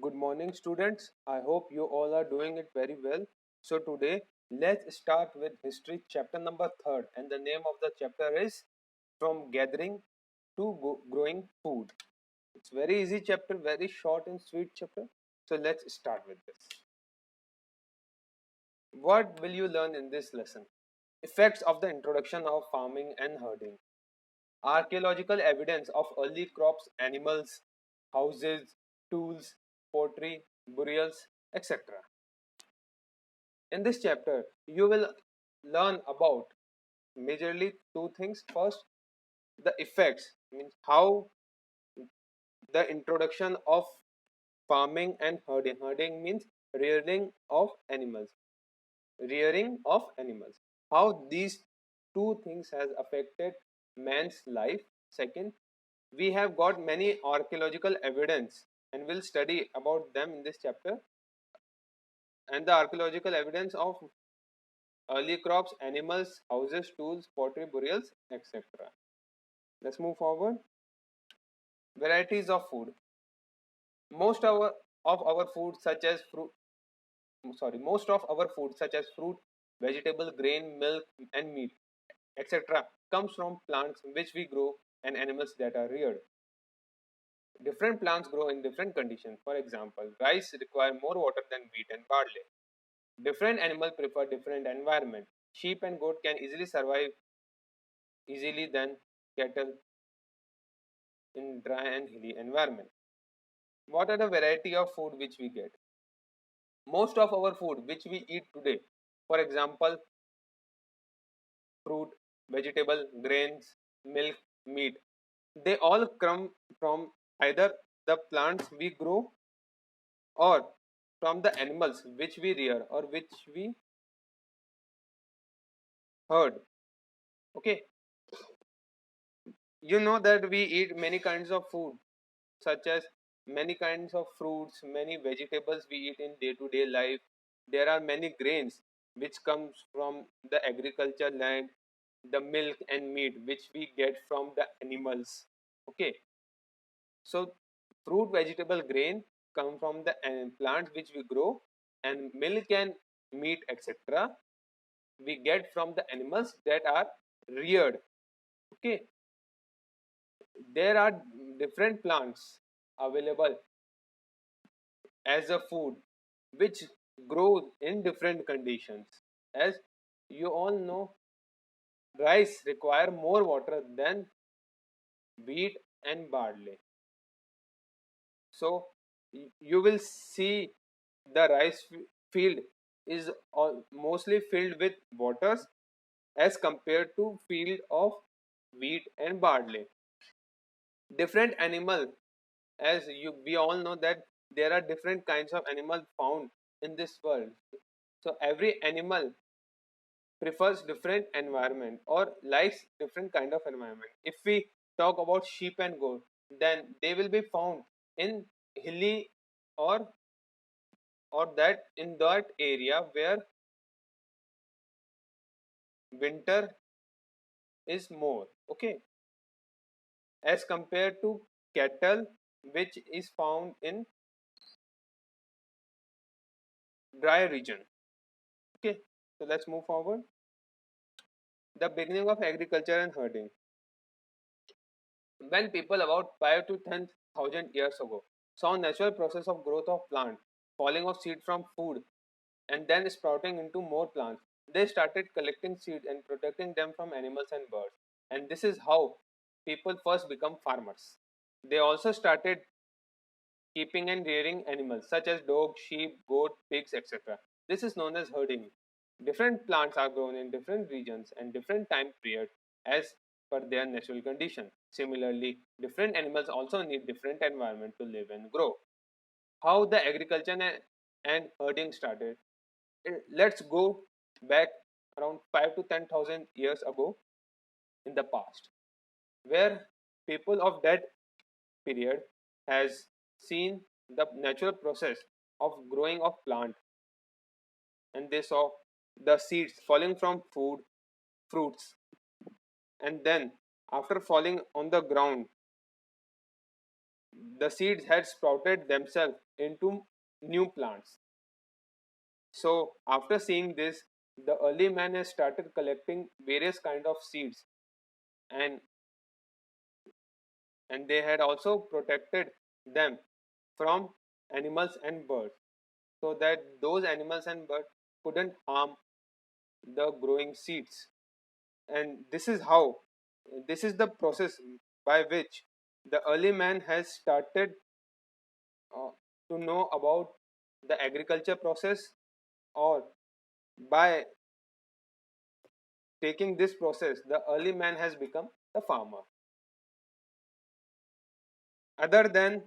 Good morning, students. I hope you all are doing it very well. So, today let's start with history chapter number 3rd, and the name of the chapter is From Gathering to Growing Food. It's very easy chapter, very short and sweet chapter. So, let's start with this. What will you learn in this lesson? Effects of the introduction of farming and herding, archaeological evidence of early crops, animals, houses, tools, pottery, burials, etc. In this chapter, you will learn about majorly two things. First, the effects, means how the introduction of farming and herding. Herding means rearing of animals. Rearing of animals. How these two things has affected man's life. Second, we have got many archaeological evidence and we'll study about them in this chapter, and the archaeological evidence of early crops, animals, houses, tools, pottery, burials, etc. Let's move forward. Varieties of food. Most of our food such as most of our food such as fruit, vegetable, grain, milk and meat, etc. comes from plants which we grow and animals that are reared. Different plants grow in different conditions. For example, rice require more water than wheat and barley. Different animals prefer different environment. Sheep and goat can easily survive easily than cattle in dry and hilly environment. What are the variety of food which we get? Most of our food which we eat today, for example, fruit, vegetable, grains, milk, meat, they all come from either the plants we grow or from the animals which we rear or which we herd. Okay, you know that we eat many kinds of food such as many kinds of fruits, many vegetables we eat in day to day life. There are many grains which comes from the agriculture land, the milk and meat which we get from the animals. Okay, so fruit, vegetable, grain come from the plants which we grow, and milk and meat etc. we get from the animals that are reared. Okay, there are different plants available as a food which grows in different conditions. As you all know, rice require more water than wheat and barley. So you will see the field is mostly filled with waters as compared to field of wheat and barley. Different animal, as we all know that there are different kinds of animals found in this world. So every animal prefers different environment or likes different kind of environment. If we talk about sheep and goat, then they will be found in hilly or that in that area where winter is more. Okay, as compared to cattle which is found in dry region. Okay, so let's move forward. The beginning of agriculture and herding. When people about 5 to 10,000 years ago saw natural process of growth of plant, falling of seed from food and then sprouting into more plants, they started collecting seeds and protecting them from animals and birds. And this is how people first become farmers. They also started keeping and rearing animals such as dogs, sheep, goat, pigs, etc. This is known as herding. Different plants are grown in different regions and different time period as per their natural condition. Similarly, different animals also need different environment to live and grow. How the agriculture and herding started. Let's go back around 5 to 10,000 years ago in the past, where people of that period has seen the natural process of growing of plant, and they saw the seeds falling from fruits, and then after falling on the ground the seeds had sprouted themselves into new plants. So after seeing this, the early man has started collecting various kind of seeds, and they had also protected them from animals and birds, so that those animals and birds couldn't harm the growing seeds. And this is the process by which the early man has started uh, to know about the agriculture process, or by taking this process the early man has become the farmer. Other than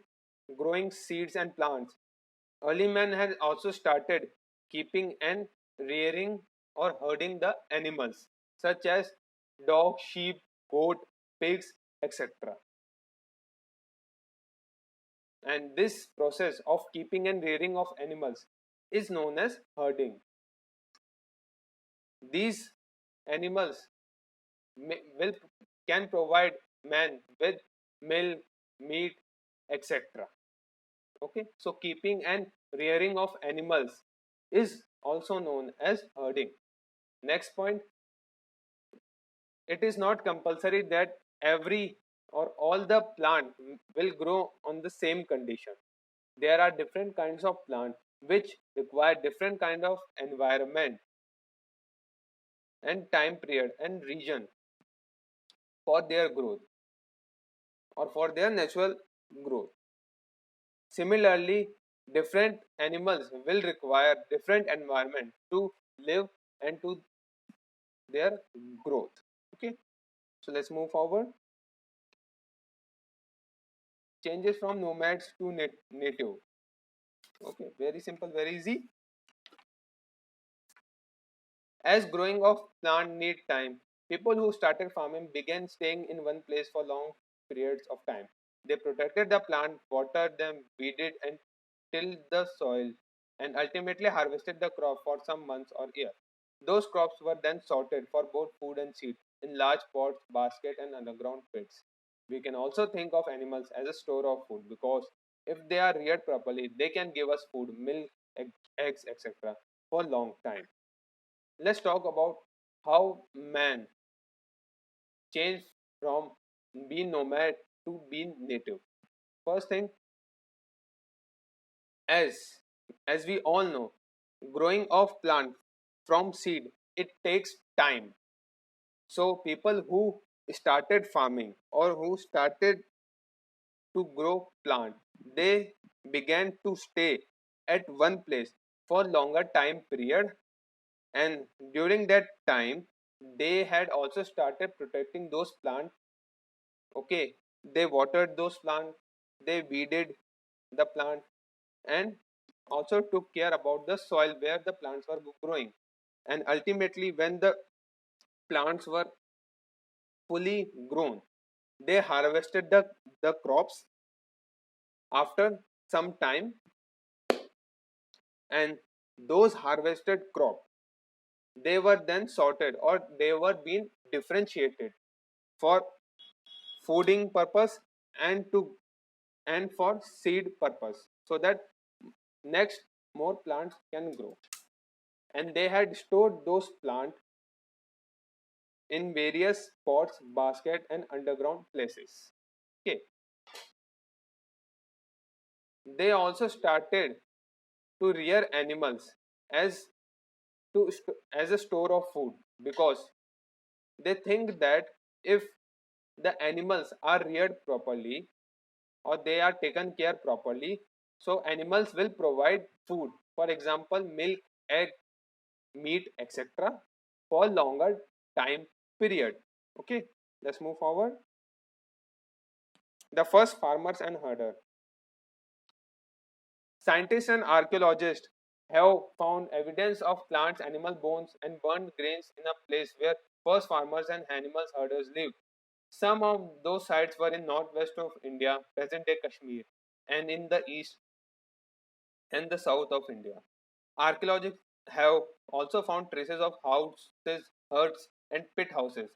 growing seeds and plants, early man had also started keeping and rearing or herding the animals such as dog, sheep, goat, pigs, etc. And this process of keeping and rearing of animals is known as herding. These animals will can provide man with milk, meat, etc. Okay, so keeping and rearing of animals is also known as herding. Next point, it is not compulsory that every or all the plant will grow on the same condition. There are different kinds of plant which require different kind of environment and time period and region for their growth or for their natural growth. Similarly, different animals will require different environment to live and to their growth. Okay, so let's move forward. Changes from nomads to native. Okay, very simple, very easy. As growing of plant need time, people who started farming began staying in one place for long periods of time. They protected the plant, watered them, weeded and tilled the soil, and ultimately harvested the crop for some months or year. Those crops were then sorted for both food and seed in large pots, baskets, and underground pits. We can also think of animals as a store of food, because if they are reared properly, they can give us food, milk, eggs, etc. for a long time. Let's talk about how man changed from being nomad to being native. First thing, as we all know, growing of plant from seed, it takes time. So people who started farming or who started to grow plant, they began to stay at one place for longer time period, and during that time they had also started protecting those plants. Okay, they watered those plants, they weeded the plant, and also took care about the soil where the plants were growing. And ultimately, when the plants were fully grown, they harvested the crops after some time, and those harvested crop, they were then sorted or they were being differentiated for fooding purpose and to and for seed purpose, so that next more plants can grow. And they had stored those plants in various pots, basket and underground places. Okay, they also started to rear animals as as a store of food, because they think that if the animals are reared properly or they are taken care properly, so animals will provide food, for example milk, egg, meat, etc. for longer time period. Okay, let's move forward. The first farmers and herder. Scientists and archaeologists have found evidence of plants, animal bones, and burnt grains in a place where first farmers and animal herders lived. Some of those sites were in northwest of India, present-day Kashmir, and in the east and the south of India. Archaeologists have also found traces of houses, huts, and pit houses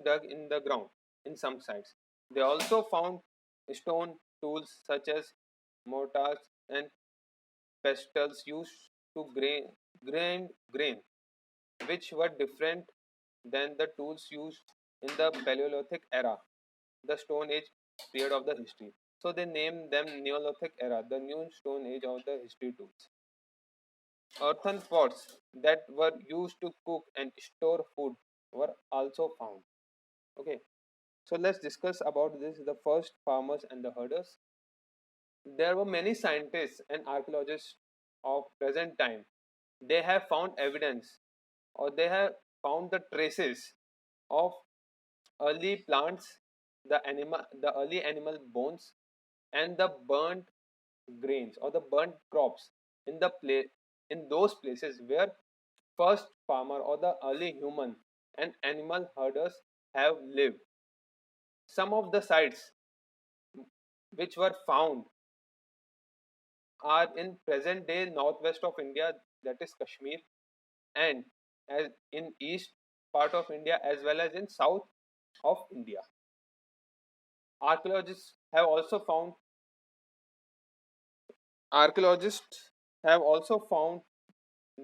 dug in the ground in some sites. They also found stone tools such as mortars and pestles used to grind grain, which were different than the tools used in the Paleolithic era, the Stone Age period of the history. So they named them Neolithic era, the new Stone Age of the history tools. Earthen pots that were used to cook and store food were also found. Okay, so let's discuss about this, the first farmers and the herders. There were many scientists and archaeologists of present time. They have found evidence, or they have found the traces of early plants, the early animal bones, and the burnt grains or the burnt crops in in those places where first farmer or the early human and animal herders have lived. Some of the sites which were found are in present day northwest of India, that is Kashmir, and as in east part of India as well as in south of India. Archaeologists have also found archaeologists have also found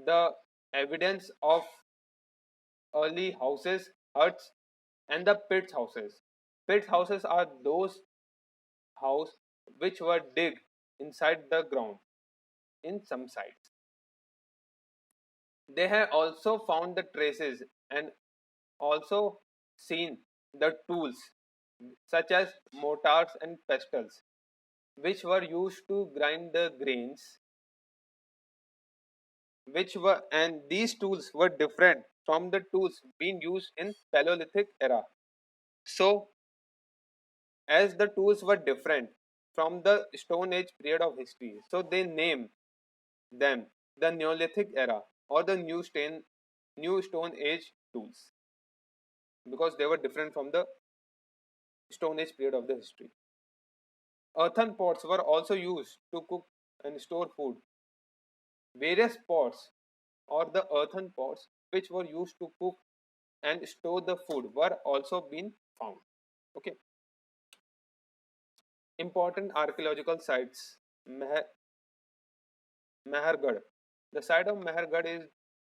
the evidence of early houses, huts, and the pit houses. Pit houses are those houses which were digged inside the ground in some sites. They have also found the traces and also seen the tools such as mortars and pestles which were used to grind the grains, which were and these tools were different from the tools being used in Paleolithic era. So as the tools were different from the Stone Age period of history, so they named them the Neolithic era or the New Stone Age tools because they were different from the Stone Age period of the history. Earthen pots were also used to cook and store food. Various pots or the earthen pots which were used to cook and store the food were also been found. Okay, important archaeological sites. Mehergarh. The site of Mehergarh is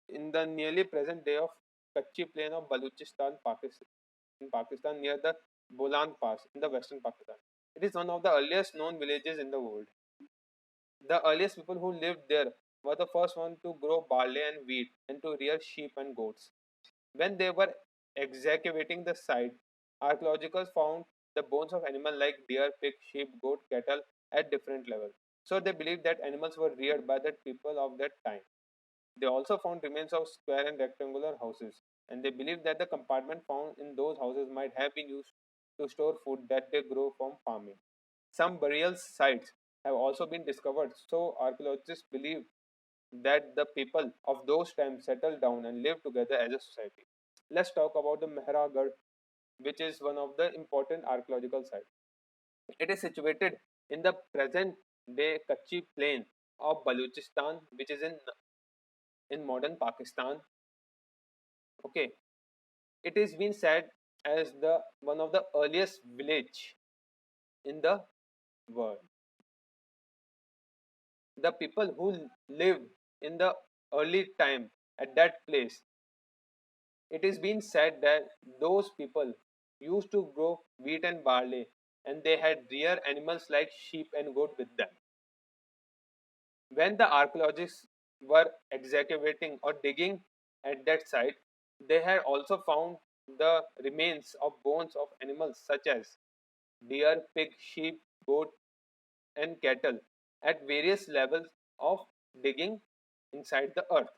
in the nearly present day of Kachi plain of Baluchistan, Pakistan, in Pakistan near the Bolan Pass in the western Pakistan. It is one of the earliest known villages in the world. The earliest people who lived there were the first one to grow barley and wheat and to rear sheep and goats. When they were excavating the site, archaeologists found the bones of animals like deer, pig, sheep, goat, cattle at different levels. So they believed that animals were reared by the people of that time. They also found remains of square and rectangular houses, and they believed that the compartment found in those houses might have been used to store food that they grow from farming. Some burial sites have also been discovered, so archaeologists believe that the people of those times settled down and lived together as a society. Let's talk about the Mehragarh, which is one of the important archaeological sites. It is situated in the present day Kachi plain of Baluchistan, which is in modern Pakistan. Okay, it is been said as the one of the earliest village in the world. The people who lived in the early time at that place, it is been said that those people used to grow wheat and barley and they had rear animals like sheep and goat with them. When the archaeologists were excavating or digging at that site, they had also found the remains of bones of animals such as deer, pig, sheep, goat, and cattle at various levels of digging inside the earth.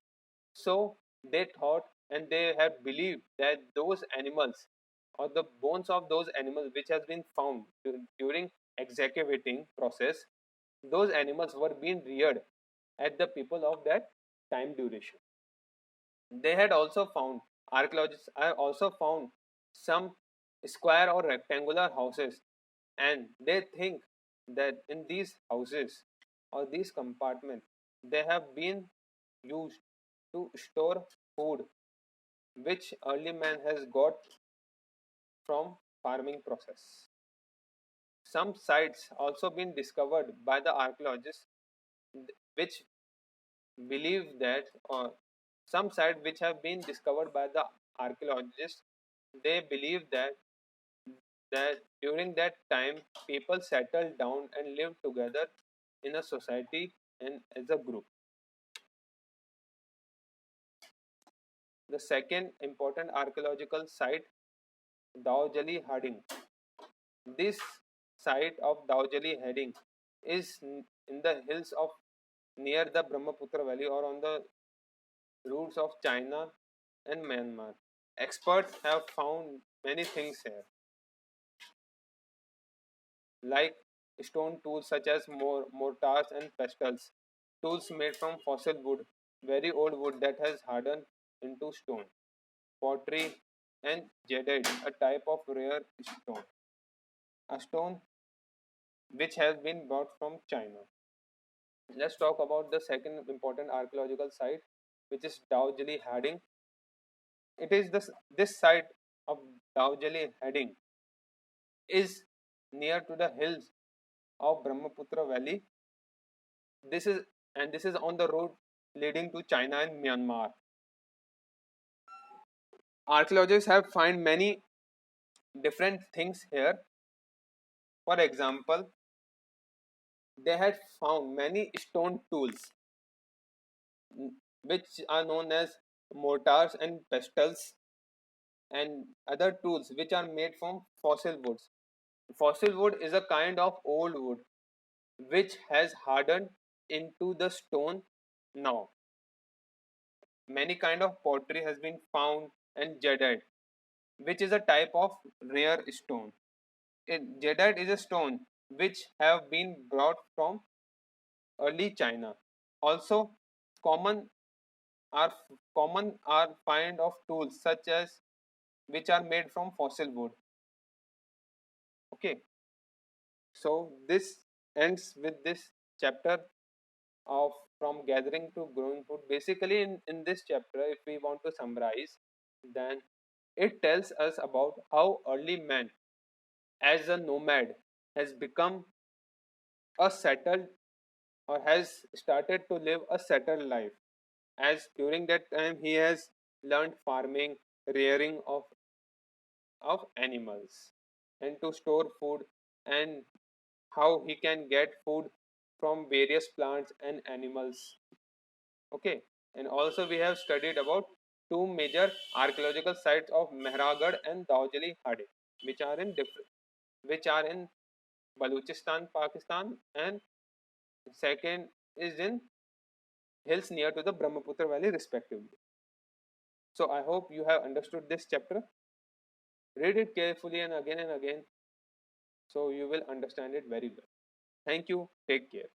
So they thought and they have believed that those animals or the bones of those animals which has been found during excavating process, those animals were being reared at the people of that time duration. They had also found archaeologists have also found some square or rectangular houses, and they think that in these houses or these compartments they have been used to store food which early man has got from farming process. some sites also been discovered by the archaeologists which believe that some sites which have been discovered by the archaeologists, they believe that during that time people settled down and lived together in a society and as a group. The second important archaeological site, Daojali Harding. This site of Daojali Harding is in the hills of near the Brahmaputra Valley or on the routes of China and Myanmar. Experts have found many things here, like stone tools such as mortars and pestles, tools made from fossil wood, very old wood that has hardened into stone, pottery, and jadeite, a type of rare stone, a stone which has been brought from China. Let's talk about the second important archaeological site, which is Daojali Harding. It is this site of Daojali Harding is near to the hills of Brahmaputra Valley. This is on the road leading to China and Myanmar. Archaeologists have found many different things here. For example, they had found many stone tools which are known as mortars and pestles, and other tools which are made from fossil woods. Fossil wood is a kind of old wood which has hardened into the stone now. Many kind of pottery has been found and jadeite, which is a type of rare stone. Jadeite is a stone which have been brought from early China. Also, common are common are find of tools such as which are made from fossil wood. Okay, so this ends with this chapter of from gathering to growing food. Basically, in this chapter, if we want to summarize, then it tells us about how early man as a nomad has become a settled or has started to live a settled life, as during that time he has learned farming, rearing of animals, and to store food, and how he can get food from various plants and animals. Okay, and also we have studied about two major archaeological sites of Mehragarh and Daojali Hade, which are in different, which are in Baluchistan, Pakistan, and second is in hills near to the Brahmaputra Valley, respectively. So I hope you have understood this chapter. Read it carefully and again, so you will understand it very well. Thank you. Take care.